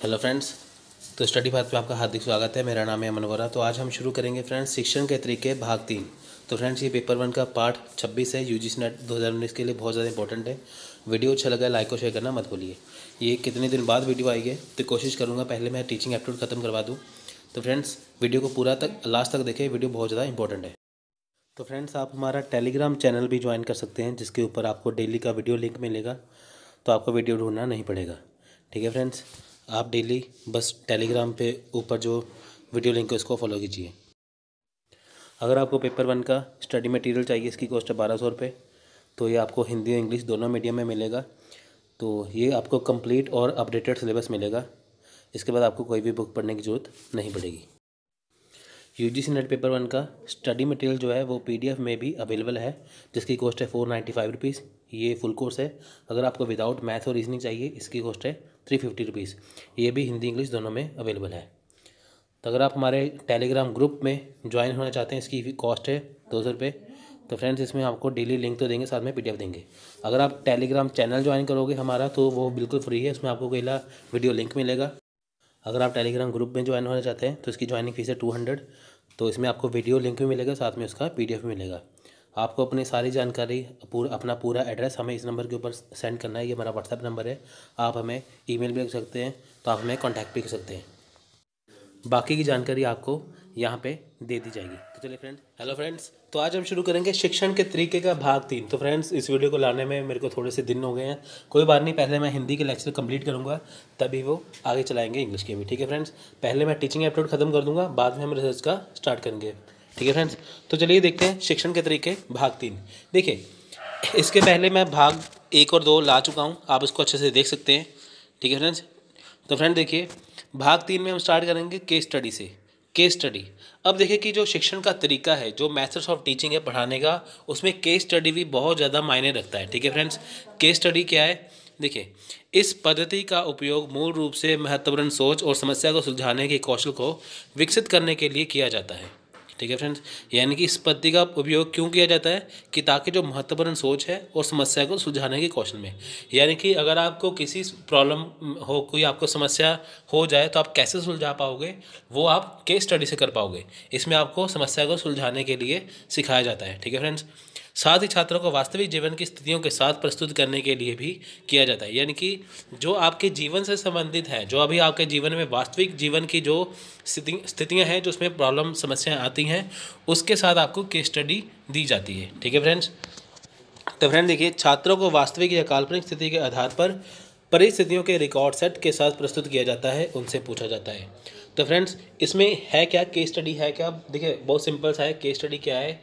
Hello friends. तो study path पे आपका हार्दिक स्वागत है। मेरा नाम है अमन वोरा। तो आज हम शुरू करेंगे फ्रेंड्स शिक्षण के तरीके भाग 3। तो फ्रेंड्स ये पेपर 1 का पार्ट 26 है। यूजीसी नेट 2019 के लिए बहुत ज़्यादा इंपॉर्टेंट है। वीडियो अच्छा लगा लाइक और शेयर करना मत भूलिए। ये कितने दिन बाद वीडियो आई है तो कोशिश करूँगा पहले मैं टीचिंग एप्टीट्यूड ख़त्म करवा दूँ। तो फ्रेंड्स वीडियो को पूरा तक लास्ट तक देखें, वीडियो बहुत ज़्यादा इंपॉर्टेंट है। तो फ्रेंड्स आप हमारा टेलीग्राम चैनल भी ज्वाइन कर सकते हैं, जिसके ऊपर आपको डेली का वीडियो लिंक मिलेगा। तो आपको वीडियो ढूंढना नहीं पड़ेगा। ठीक है फ्रेंड्स, आप डेली बस टेलीग्राम पे ऊपर जो वीडियो लिंक है उसको फॉलो कीजिए। अगर आपको पेपर 1 का स्टडी मटेरियल चाहिए, इसकी कॉस्ट है 1200 रुपये। तो ये आपको हिंदी और इंग्लिश दोनों मीडियम में मिलेगा। तो ये आपको कंप्लीट और अपडेटेड सिलेबस मिलेगा। इसके बाद आपको कोई भी बुक पढ़ने की ज़रूरत नहीं पड़ेगी। यूजीसी नेट पेपर 1 का स्टडी मटेरियल जो है वो पीडीएफ में भी अवेलेबल है, जिसकी कॉस्ट है 495 रुपीज़। ये फुल कोर्स है। अगर आपको विदाउट मैथ और रीजनिंग चाहिए, इसकी कॉस्ट है 350 रुपीज़। ये भी हिंदी इंग्लिश दोनों में अवेलेबल है। तो अगर आप हमारे टेलीग्राम ग्रुप में ज्वाइन होना चाहते हैं, इसकी कॉस्ट है 200 रुपये। तो फ्रेंड्स इसमें आपको डेली लिंक तो देंगे, साथ में पीडीएफ देंगे। अगर आप टेलीग्राम चैनल ज्वाइन करोगे हमारा, तो वो बिल्कुल फ्री है। इसमें आपको पहला वीडियो लिंक मिलेगा। अगर आप टेलीग्राम ग्रुप में ज्वाइन होना चाहते हैं तो इसकी ज्वाइनिंग फीस है 200। तो इसमें आपको वीडियो लिंक भी मिलेगा, साथ में उसका पीडीएफ भी मिलेगा। आपको अपनी सारी जानकारी अपना पूरा एड्रेस हमें इस नंबर के ऊपर सेंड करना है। ये हमारा व्हाट्सएप नंबर है। आप हमें ईमेल भी कर सकते हैं, तो आप हमें कॉन्टैक्ट भी कर सकते हैं। बाकी की जानकारी आपको यहाँ पे दे दी जाएगी। तो चलिए फ्रेंड्स, हेलो फ्रेंड्स, तो आज हम शुरू करेंगे शिक्षण के तरीके का भाग 3। तो फ्रेंड्स इस वीडियो को लाने में मेरे को थोड़े से दिन हो गए हैं। कोई बात नहीं, पहले मैं हिंदी के लेक्चर कंप्लीट करूँगा, तभी वो आगे चलाएंगे इंग्लिश के भी। ठीक है फ्रेंड्स, पहले मैं टीचिंग एप्टीट्यूड खत्म कर दूँगा, बाद में हम रिसर्च का स्टार्ट करेंगे। ठीक है फ्रेंड्स, तो चलिए देखते हैं शिक्षण के तरीके भाग 3। देखिए, इसके पहले मैं भाग 1 और 2 ला चुका हूँ, आप इसको अच्छे से देख सकते हैं। ठीक है फ्रेंड्स, तो फ्रेंड देखिए, भाग 3 में हम स्टार्ट करेंगे केस स्टडी से। केस स्टडी, अब देखिए कि जो शिक्षण का तरीका है, जो मेथड्स ऑफ टीचिंग है पढ़ाने का, उसमें केस स्टडी भी बहुत ज़्यादा मायने रखता है। ठीक है फ्रेंड्स, केस स्टडी क्या है? देखिए, इस पद्धति का उपयोग मूल रूप से महत्वपूर्ण सोच और समस्या को सुलझाने के कौशल को विकसित करने के लिए किया जाता है। ठीक है फ्रेंड्स, यानी कि इस पद्धति का उपयोग क्यों किया जाता है कि ताकि जो महत्वपूर्ण सोच है और समस्या को सुलझाने के कौशल में, यानी कि अगर आपको किसी प्रॉब्लम हो, कोई आपको समस्या हो जाए, तो आप कैसे सुलझा पाओगे, वो आप केस स्टडी से कर पाओगे। इसमें आपको समस्या को सुलझाने के लिए सिखाया जाता है। ठीक है फ्रेंड्स, साथ ही छात्रों को वास्तविक जीवन की स्थितियों के साथ प्रस्तुत करने के लिए भी किया जाता है। यानी कि जो आपके जीवन से संबंधित है, जो अभी आपके जीवन में वास्तविक जीवन की जो स्थितियां हैं, जो उसमें प्रॉब्लम समस्याएं आती हैं, उसके साथ आपको केस स्टडी दी जाती है। ठीक है फ्रेंड्स, तो फ्रेंड देखिए, छात्रों को वास्तविक या काल्पनिक स्थिति के आधार पर परिस्थितियों के रिकॉर्ड सेट के साथ प्रस्तुत किया जाता है, उनसे पूछा जाता है। तो फ्रेंड्स इसमें है क्या, केस स्टडी है क्या? देखिए बहुत सिंपल सा है। केस स्टडी क्या है?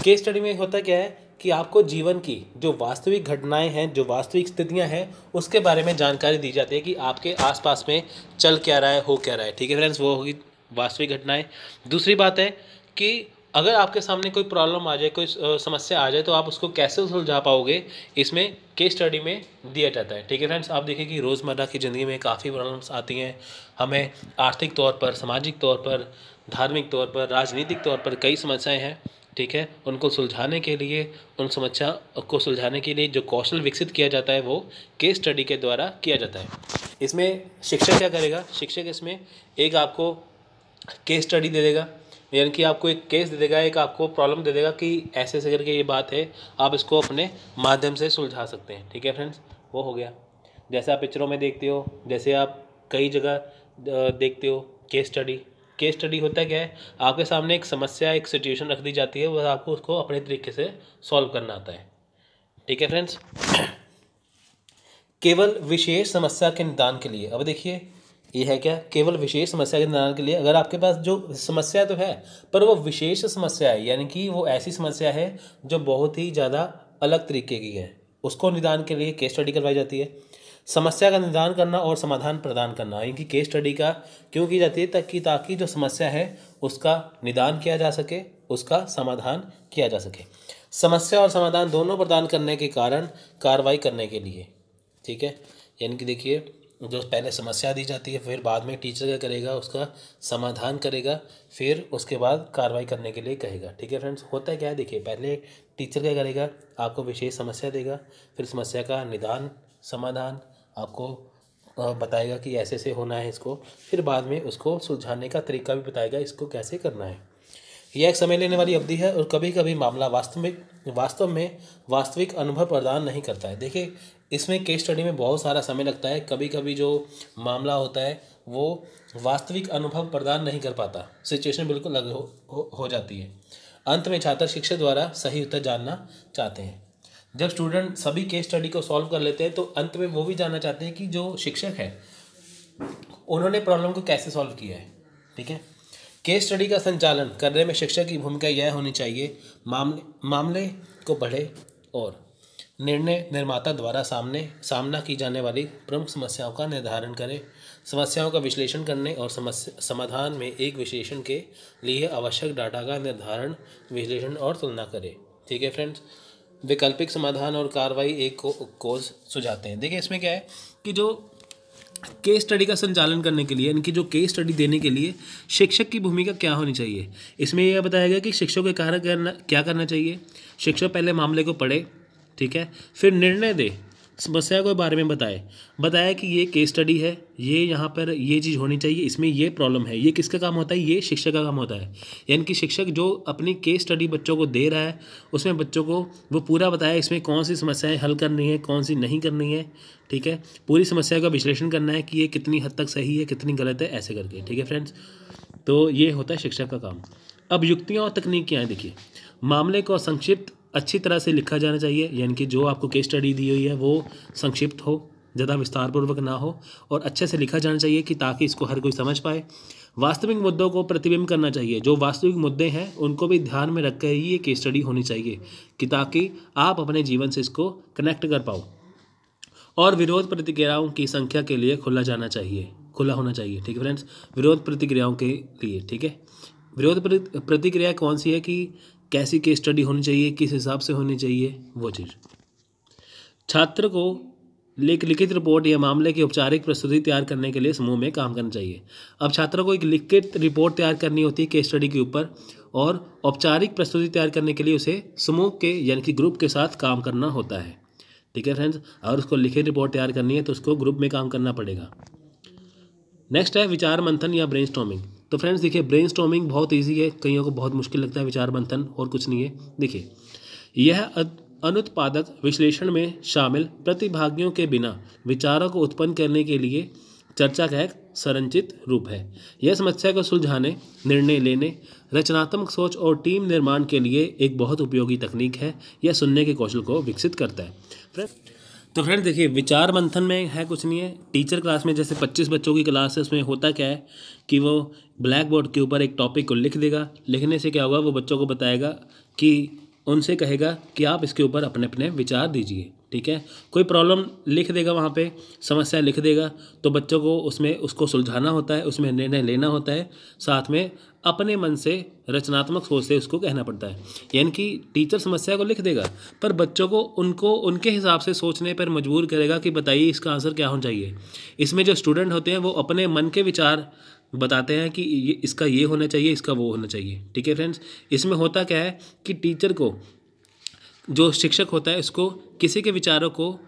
केस स्टडी में होता क्या है कि आपको जीवन की जो वास्तविक घटनाएं हैं, जो वास्तविक स्थितियां हैं, उसके बारे में जानकारी दी जाती है कि आपके आसपास में चल क्या रहा है, हो क्या रहा है। ठीक है फ्रेंड्स, वो होगी वास्तविक घटनाएं। दूसरी बात है कि अगर आपके सामने कोई प्रॉब्लम आ जाए, कोई समस्या आ जाए, तो आप उसको कैसे सुलझा पाओगे, इसमें केस स्टडी में दिया जाता है। ठीक है फ्रेंड्स, आप देखिए कि रोज़मर्रा की ज़िंदगी में काफ़ी प्रॉब्लम्स आती हैं। हमें आर्थिक तौर पर, सामाजिक तौर पर, धार्मिक तौर पर, राजनीतिक तौर पर कई समस्याएं हैं। ठीक है, उनको सुलझाने के लिए, उन समस्या को सुलझाने के लिए जो कौशल विकसित किया जाता है, वो केस स्टडी के द्वारा किया जाता है। इसमें शिक्षक क्या करेगा? शिक्षक इसमें एक आपको केस स्टडी दे देगा, यानी कि आपको एक केस दे देगा, एक आपको प्रॉब्लम दे देगा कि ऐसे ऐसे करके ये बात है, आप इसको अपने माध्यम से सुलझा सकते हैं। ठीक है फ्रेंड्स, वो हो गया। जैसे आप पिक्चरों में देखते हो, जैसे आप कई जगह देखते हो केस स्टडी। केस स्टडी होता क्या है? आपके सामने एक समस्या, एक सिचुएशन रख दी जाती है, वह आपको उसको अपने तरीके से सॉल्व करना आता है। ठीक है फ्रेंड्स, केवल विशेष समस्या के निदान के लिए। अब देखिए, ये है क्या? केवल विशेष समस्या के निदान के लिए। अगर आपके पास जो समस्या तो है, पर वो विशेष समस्या है, यानी कि वो ऐसी समस्या है जो बहुत ही ज़्यादा अलग तरीके की है, उसको निदान के लिए केस स्टडी करवाई जाती है। समस्या का निदान करना और समाधान प्रदान करना, यानी केस स्टडी का क्यों की जाती है? ताकि जो समस्या है उसका निदान किया जा सके, उसका समाधान किया जा सके। समस्या और समाधान दोनों प्रदान करने के कारण कार्रवाई करने के लिए। ठीक है, यानी कि देखिए, जो पहले समस्या दी जाती है, फिर बाद में टीचर क्या करेगा, उसका समाधान करेगा, फिर उसके बाद कार्रवाई करने के लिए कहेगा। ठीक है फ्रेंड्स, होता है क्या है? देखिए, पहले टीचर क्या करेगा, आपको विशेष समस्या देगा, फिर समस्या का निदान, समाधान आपको बताएगा कि ऐसे से होना है इसको, फिर बाद में उसको सुलझाने का तरीका भी बताएगा इसको कैसे करना है। यह एक समय लेने वाली अवधि है और कभी कभी मामला वास्तविक अनुभव प्रदान नहीं करता है। देखिए, इसमें केस स्टडी में बहुत सारा समय लगता है, कभी कभी जो मामला होता है वो वास्तविक अनुभव प्रदान नहीं कर पाता, सिचुएशन बिल्कुल अलग हो जाती है। अंत में छात्र शिक्षक द्वारा सही उत्तर जानना चाहते हैं। जब स्टूडेंट सभी केस स्टडी को सॉल्व कर लेते हैं तो अंत में वो भी जानना चाहते हैं कि जो शिक्षक है उन्होंने प्रॉब्लम को कैसे सॉल्व किया है। ठीक है, केस स्टडी का संचालन करने में शिक्षक की भूमिका यह होनी चाहिए, मामले को पढ़े और निर्णय निर्माता द्वारा सामना की जाने वाली प्रमुख समस्याओं का निर्धारण करें, समस्याओं का विश्लेषण करने और समाधान में एक विश्लेषण के लिए आवश्यक डाटा का निर्धारण, विश्लेषण और तुलना करें। ठीक है फ्रेंड्स, वैकल्पिक समाधान और कार्रवाई एक कोर्स सुझाते हैं। देखिए, इसमें क्या है कि जो केस स्टडी का संचालन करने के लिए, इनकी जो केस स्टडी देने के लिए शिक्षक की भूमिका क्या होनी चाहिए, इसमें यह बताया गया कि शिक्षक के कार्य क्या करना चाहिए। शिक्षक पहले मामले को पढ़े, ठीक है, फिर निर्णय दे, समस्या के बारे में बताया कि ये केस स्टडी है, ये यहाँ पर ये चीज़ होनी चाहिए, इसमें ये प्रॉब्लम है। ये किसका काम होता है? ये शिक्षक का काम होता है। यानी कि शिक्षक जो अपनी केस स्टडी बच्चों को दे रहा है उसमें बच्चों को वो पूरा बताया इसमें कौन सी समस्याएं हल करनी है, कौन सी नहीं करनी है। ठीक है, पूरी समस्या का विश्लेषण करना है कि ये कितनी हद तक सही है, कितनी गलत है, ऐसे करके। ठीक है फ्रेंड्स, तो ये होता है शिक्षक का काम। अब युक्तियाँ और तकनीकियाँ हैं। देखिए, मामले को संक्षिप्त अच्छी तरह से लिखा जाना चाहिए, यानी कि जो आपको केस स्टडी दी हुई है वो संक्षिप्त हो, ज़्यादा विस्तारपूर्वक ना हो, और अच्छे से लिखा जाना चाहिए कि ताकि इसको हर कोई समझ पाए। वास्तविक मुद्दों को प्रतिबिंब करना चाहिए, जो वास्तविक मुद्दे हैं उनको भी ध्यान में रख कर ही ये केस स्टडी होनी चाहिए कि ताकि आप अपने जीवन से इसको कनेक्ट कर पाओ। और विरोध प्रतिक्रियाओं की संख्या के लिए खुला होना चाहिए। ठीक है फ्रेंड्स, विरोध प्रतिक्रियाओं के लिए। ठीक है, विरोध प्रतिक्रिया कौन सी है कि कैसी केस स्टडी होनी चाहिए, किस हिसाब से होनी चाहिए, वो चीज़। छात्र को लिखित रिपोर्ट या मामले की औपचारिक प्रस्तुति तैयार करने के लिए समूह में काम करना चाहिए। अब छात्रों को एक लिखित रिपोर्ट तैयार करनी होती है केस स्टडी के ऊपर, और औपचारिक प्रस्तुति तैयार करने के लिए उसे समूह के यानी कि ग्रुप के साथ काम करना होता है। ठीक है फ्रेंड्स, अगर उसको लिखित रिपोर्ट तैयार करनी है तो उसको ग्रुप में काम करना पड़ेगा। नेक्स्ट है विचार मंथन या ब्रेनस्टॉर्मिंग। तो फ्रेंड्स देखिए, ब्रेनस्टॉर्मिंग बहुत इजी है, कईयों को बहुत मुश्किल लगता है। विचार मंथन और कुछ नहीं है। देखिए, यह अनुत्पादक विश्लेषण में शामिल प्रतिभागियों के बिना विचारों को उत्पन्न करने के लिए चर्चा का एक संरचित रूप है। यह समस्या को सुलझाने, निर्णय लेने, रचनात्मक सोच और टीम निर्माण के लिए एक बहुत उपयोगी तकनीक है। यह सुनने के कौशल को विकसित करता है। तो फ्रेंड्स देखिए, विचार मंथन में है कुछ नहीं है। टीचर क्लास में जैसे 25 बच्चों की क्लास है, उसमें होता क्या है कि वो ब्लैक बोर्ड के ऊपर एक टॉपिक को लिख देगा। लिखने से क्या होगा, वो बच्चों को बताएगा कि उनसे कहेगा कि आप इसके ऊपर अपने अपने विचार दीजिए। ठीक है, कोई प्रॉब्लम लिख देगा, वहाँ पे समस्या लिख देगा, तो बच्चों को उसमें उसको सुलझाना होता है, उसमें निर्णय लेना होता है, साथ में अपने मन से रचनात्मक सोच से उसको कहना पड़ता है। यानी कि टीचर समस्या को लिख देगा पर बच्चों को उनके हिसाब से सोचने पर मजबूर करेगा कि बताइए इसका आंसर क्या होना चाहिए। इसमें जो स्टूडेंट होते हैं वो अपने मन के विचार बताते हैं कि इसका ये होना चाहिए, इसका वो होना चाहिए। ठीक है फ्रेंड्स, इसमें होता क्या है कि टीचर को, जो शिक्षक होता है, उसको किसी के विचारों को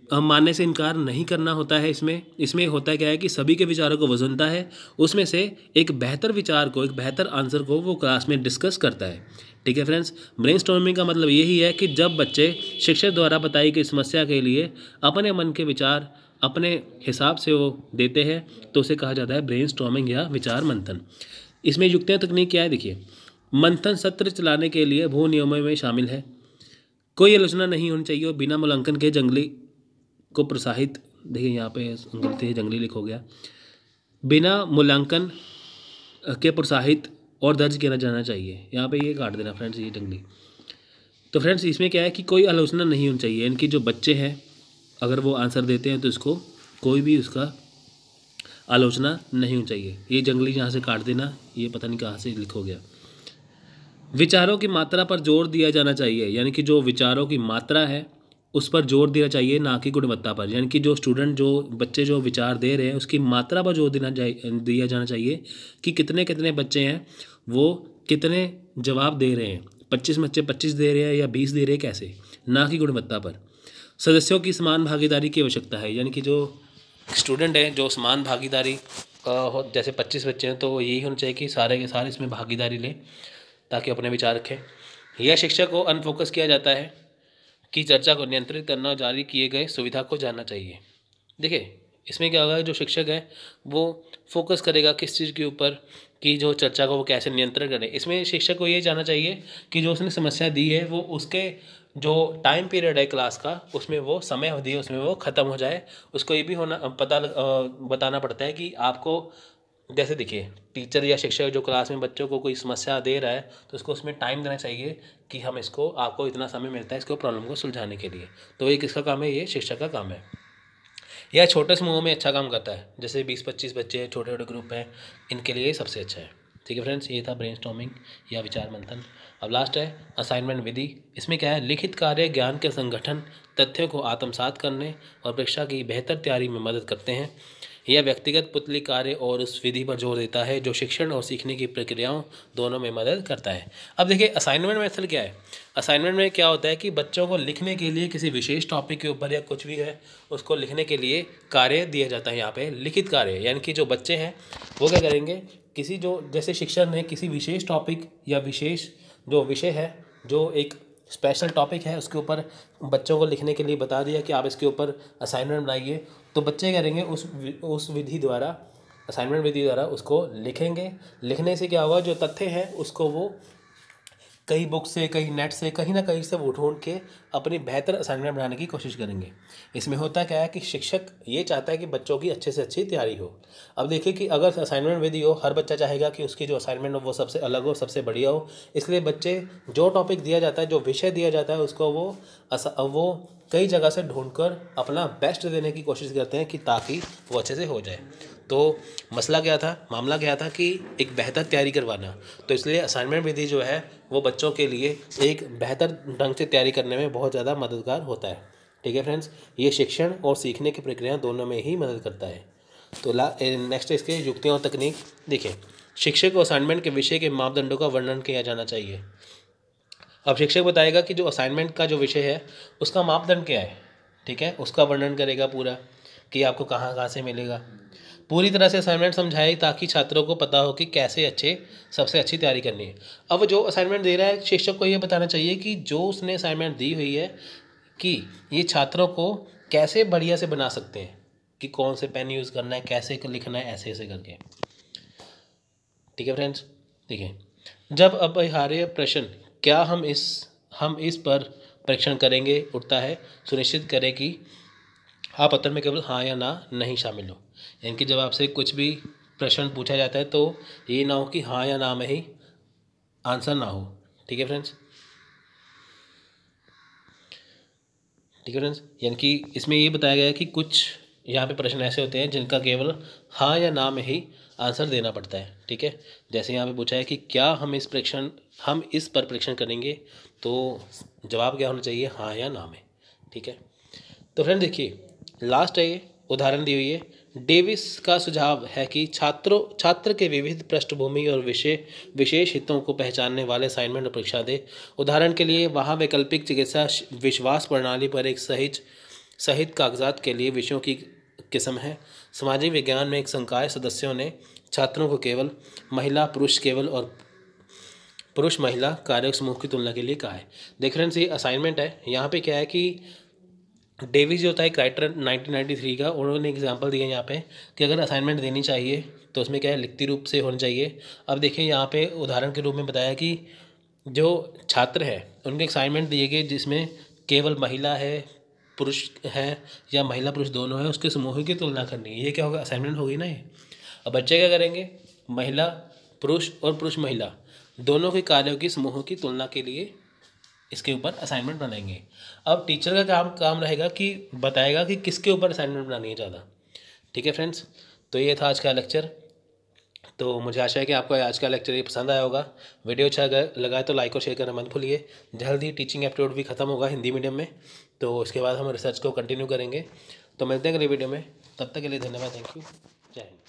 मानने से इनकार नहीं करना होता है। इसमें होता क्या है कि सभी के विचारों को वो सुनता है, उसमें से एक बेहतर विचार को, एक बेहतर आंसर को वो क्लास में डिस्कस करता है। ठीक है फ्रेंड्स, ब्रेनस्टॉर्मिंग का मतलब यही है कि जब बच्चे शिक्षक द्वारा बताई गई समस्या के लिए अपने मन के विचार अपने हिसाब से वो देते हैं तो उसे कहा जाता है ब्रेनस्टॉर्मिंग या विचार मंथन। इसमें युक्तियाँ तकनीक क्या है? देखिए, मंथन सत्र चलाने के लिए भू नियमों में शामिल है। कोई आलोचना नहीं होनी चाहिए और बिना मूल्यांकन के जंगली को प्रोत्साहित, देखिए यहाँ पे गलती है, जंगली लिख हो गया, बिना मूल्यांकन के प्रोत्साहित और दर्ज किया जाना चाहिए। यहाँ पे ये काट देना फ्रेंड्स, ये जंगली। तो फ्रेंड्स इसमें क्या है कि कोई आलोचना नहीं होनी चाहिए। इनकी जो बच्चे हैं अगर वो आंसर देते हैं तो इसको कोई भी उसका आलोचना नहीं होनी चाहिए। ये जंगली यहाँ से काट देना, ये पता नहीं कहाँ से लिख हो गया। विचारों की मात्रा पर जोर दिया जाना चाहिए, यानी कि जो विचारों की मात्रा है उस पर जोर देना चाहिए, ना कि गुणवत्ता पर। यानी कि जो स्टूडेंट, जो बच्चे जो विचार दे रहे हैं उसकी मात्रा पर जोर दिया जाना चाहिए कि कितने कितने बच्चे हैं, वो कितने जवाब दे रहे हैं। 25 बच्चे 25 दे रहे हैं या 20 दे रहे हैं, कैसे, ना कि गुणवत्ता पर। सदस्यों की समान भागीदारी की आवश्यकता है, यानी कि जो स्टूडेंट है जो समान भागीदारी हो, जैसे 25 बच्चे हैं तो यही होना चाहिए कि सारे के सारे इसमें भागीदारी लें ताकि अपने विचार रखें। यह शिक्षक को अनफोकस किया जाता है कि चर्चा को नियंत्रित करना और जारी किए गए सुविधा को जानना चाहिए। देखिए इसमें क्या होगा, जो शिक्षक है वो फोकस करेगा किस चीज़ के ऊपर कि जो चर्चा को वो कैसे नियंत्रण करें। इसमें शिक्षक को ये जानना चाहिए कि जो उसने समस्या दी है वो उसके जो टाइम पीरियड है क्लास का, उसमें वो समय अवधि है उसमें वो ख़त्म हो जाए। उसको ये भी होना बताना पड़ता है कि आपको, जैसे देखिए टीचर या शिक्षक जो क्लास में बच्चों को कोई समस्या दे रहा है तो उसको उसमें टाइम देना चाहिए कि हम इसको, आपको इतना समय मिलता है इसको प्रॉब्लम को सुलझाने के लिए। तो ये किसका काम है, ये शिक्षक का काम है। यह छोटे समूहों में अच्छा काम करता है, जैसे 20-25 बच्चे छोटे छोटे ग्रुप हैं, इनके लिए सबसे अच्छा है। ठीक है फ्रेंड्स, ये था ब्रेनस्टॉर्मिंग या विचार मंथन। अब लास्ट है असाइनमेंट विधि। इसमें क्या है, लिखित कार्य ज्ञान के संगठन, तथ्यों को आत्मसात करने और परीक्षा की बेहतर तैयारी में मदद करते हैं। यह व्यक्तिगत पुतली कार्य और उस विधि पर जोर देता है जो शिक्षण और सीखने की प्रक्रियाओं दोनों में मदद करता है। अब देखिए असाइनमेंट मेथड क्या है। असाइनमेंट में क्या होता है कि बच्चों को लिखने के लिए किसी विशेष टॉपिक के ऊपर या कुछ भी है उसको लिखने के लिए कार्य दिया जाता है। यहाँ पे लिखित कार्य, यानी कि जो बच्चे हैं वो क्या करेंगे, किसी जो, जैसे शिक्षक ने किसी विशेष टॉपिक या विशेष जो विषय है, जो एक स्पेशल टॉपिक है, उसके ऊपर बच्चों को लिखने के लिए बता दिया कि आप इसके ऊपर असाइनमेंट बनाइए, तो बच्चे करेंगे उस विधि द्वारा, असाइनमेंट विधि द्वारा उसको लिखेंगे। लिखने से क्या होगा, जो तथ्य हैं उसको वो कई बुक से, कहीं नेट से, कहीं ना कहीं से वो ढूंढ के अपनी बेहतर असाइनमेंट बनाने की कोशिश करेंगे। इसमें होता क्या है कि शिक्षक ये चाहता है कि बच्चों की अच्छे से अच्छी तैयारी हो। अब देखिए कि अगर असाइनमेंट विधि हो, हर बच्चा चाहेगा कि उसकी जो असाइनमेंट हो वो सबसे अलग हो, सबसे बढ़िया हो। इसलिए बच्चे जो टॉपिक दिया जाता है, जो विषय दिया जाता है, उसको वो कई जगह से ढूंढकर अपना बेस्ट देने की कोशिश करते हैं कि ताकि वो अच्छे से हो जाए। तो मसला क्या था, मामला क्या था कि एक बेहतर तैयारी करवाना। तो इसलिए असाइनमेंट विधि जो है वो बच्चों के लिए एक बेहतर ढंग से तैयारी करने में बहुत ज़्यादा मददगार होता है। ठीक है फ्रेंड्स, ये शिक्षण और सीखने की प्रक्रिया दोनों में ही मदद करता है। तो नेक्स्ट इसके युक्तियाँ और तकनीक। देखिए शिक्षक को असाइनमेंट के विषय के मापदंडों का वर्णन किया जाना चाहिए। अब शिक्षक बताएगा कि जो असाइनमेंट का जो विषय है उसका मापदंड क्या है। ठीक है, उसका वर्णन करेगा पूरा कि आपको कहाँ कहाँ से मिलेगा। पूरी तरह से असाइनमेंट समझाए ताकि छात्रों को पता हो कि कैसे सबसे अच्छी तैयारी करनी है। अब जो असाइनमेंट दे रहा है, शिक्षक को ये बताना चाहिए कि जो उसने असाइनमेंट दी हुई है कि ये छात्रों को कैसे बढ़िया से बना सकते हैं, कि कौन से पेन यूज़ करना है, कैसे लिखना है, ऐसे ऐसे करके। ठीक है फ्रेंड्स, देखिए जब अपरिहार्य प्रश्न क्या हम इस पर परीक्षण करेंगे उठता है, सुनिश्चित करें कि आप उत्तर में केवल हाँ या ना नहीं शामिल हो। यानी कि जब आपसे कुछ भी प्रश्न पूछा जाता है तो ये ना हो कि हाँ या ना में ही आंसर ना हो। ठीक है फ्रेंड्स, ठीक है फ्रेंड्स, यानी कि इसमें ये बताया गया है कि कुछ यहाँ पे प्रश्न ऐसे होते हैं जिनका केवल हाँ या ना में ही आंसर देना पड़ता है। ठीक है, जैसे यहाँ पे पूछा है कि क्या हम इस पर परीक्षण करेंगे, तो जवाब क्या होना चाहिए, हाँ या ना में। ठीक है, तो फ्रेंड देखिए लास्ट है, ये उदाहरण दी हुई है। डेविस का सुझाव है कि छात्र के विविध पृष्ठभूमि और विशेष हितों को पहचानने वाले असाइनमेंट और परीक्षा दे। उदाहरण के लिए वहाँ वैकल्पिक चिकित्सा विश्वास प्रणाली पर एक सहित कागजात के लिए विषयों की किस्म है। सामाजिक विज्ञान में एक संकाय सदस्यों ने छात्रों को केवल महिला पुरुष केवल और पुरुष महिला कार्य समूह की तुलना के लिए कहा है। देख रहे हैं, ये असाइनमेंट है। यहाँ पे क्या है कि डेविस जो होता है एक राइटर 1993 का, उन्होंने एग्जांपल दिया यहाँ पे कि अगर असाइनमेंट देनी चाहिए तो उसमें क्या है, लिखती रूप से होनी चाहिए। अब देखिए यहाँ पे उदाहरण के रूप में बताया कि जो छात्र है उनके असाइनमेंट दिए गए जिसमें केवल महिला है, पुरुष है या महिला पुरुष दोनों है, उसके समूह की तुलना करनी है। ये क्या होगा, असाइनमेंट होगी ना ये। अब बच्चे क्या करेंगे, महिला पुरुष और पुरुष महिला दोनों के कार्यों की समूहों की तुलना के लिए इसके ऊपर असाइनमेंट बनाएंगे। अब टीचर का काम रहेगा कि बताएगा कि किसके ऊपर असाइनमेंट बनानी है ज़्यादा। ठीक है फ्रेंड्स, तो ये था आज का लेक्चर। तो मुझे आशा है कि आपको आज का लेक्चर ये पसंद आया होगा। वीडियो अच्छा लगा तो लाइक और शेयर करना मत भूलिए। जल्द ही टीचिंग एप्टीट्यूड भी खत्म होगा हिंदी मीडियम में, तो उसके बाद हम रिसर्च को कंटिन्यू करेंगे। तो मिलते हैं अगले वीडियो में, तब तक के लिए धन्यवाद, थैंक यू, जय हिंद।